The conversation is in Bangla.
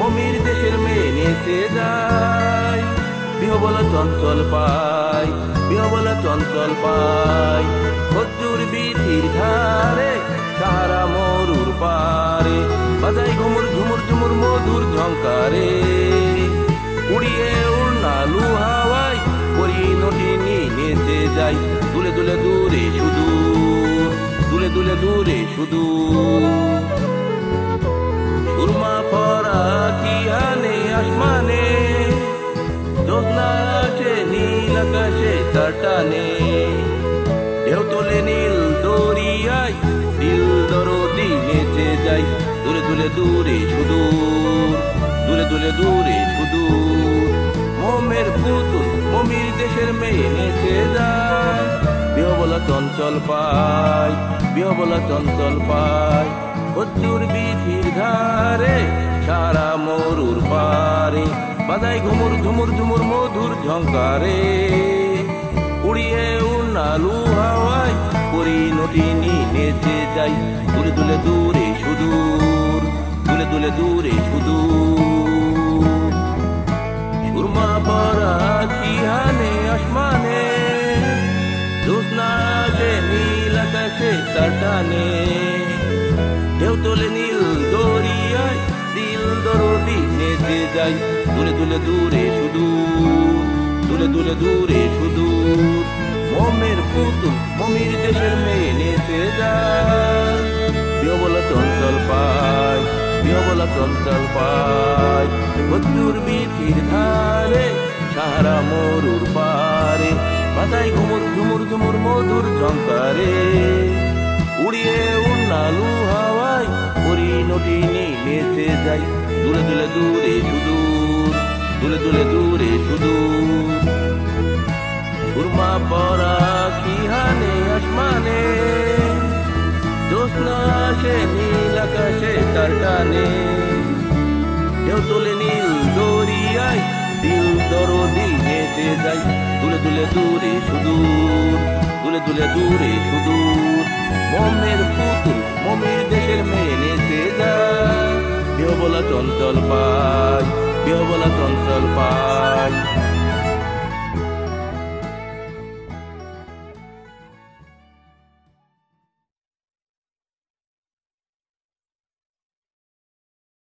মমির দেশের মেয়ে নেচে যায়। বিহবলা চঞ্চল পাই, বিহবলা চঞ্চল পাই, খজ্জুর বীথির ধারে সাহারা মরুর পারে, বাজাই ঘুমুর ঝুমুর ঝুমুর মধুর ঝঙ্কারে। উড়িয়ে উড়নালু হাওয়ায় পরিণতিনি নেচে যাই, দুলে দুলে দূরে সুদূর, দুলে দুলে দূরে সুদূর। সুরমা পরা কি আনে আসমানে, জ্যোৎস্না আছে নীল আকাশে তার টানে, ঢেউ তোলে নীল দরিয়ায় দিল দরদি নেচে যাই, দূরে দূরে দূরে সুদূর, দূরে দূরে দূরে সুদূর। মোমের পুতুল মমির দেশের মেয়ে নেচে যায়। বিহবলা চঞ্চল পাই, বিহবলা চঞ্চল পাই, খজ্জুর বীথির ধারে সারা মরুর পারে, বাজাই ঘুমুর ঝুমুর ঝুমুর মধুর ঝঙ্কারে। উড়িয়ে উড়নালু হাওয়ায় পরিণতিনি নেচে যাই, দূরে দূরে দূরে সুদূর, দূরে দূরে দূরে সুদূর। সুরমা পরা কি আনে আসমানে, জ্যোৎস্না আছে নীল আকাশে তার টানে, ঢেউ তোলে নীল দরিয়ায় দিল দরদি নেচে যাই, দূরে দূরে দূরে সুদূর, দূরে দূরে দূরে সুদূর। মোমের পুতুল মমির দেশের মেয়ে নেচে যায়। বিহবলা চঞ্চল পাই, বিহবলা চঞ্চল পাই, খজ্জুর বীথির ধারে সাহারা মরুর পারে, বাজাই ঘুমুর ঝুমুর ঝুমুর মধুর ঝঙ্কারে। উড়িয়ে উড়নালু হাওয়ায় পরিণতিনি নেচে যাই, দূরে দূরে দূরে সুদূর, দূরে দূরে দূরে সুদূর। সুরমা পরা কি হানে আসমানে, জ্যোৎস্না আসে নীল আকাশে তার টানে, ঢেউ তোলে নীল দরিয়ায় দিল দরদি নেচে যাই, দূরে দূরে দূরে সুদূর, দূরে দূরে দূরে সুদূর। মোমের পুতুল মমির দেশের মেয়ে নেচে যায়। বিহবলা চঞ্চল পাই, বিহবলা চঞ্চল পাই।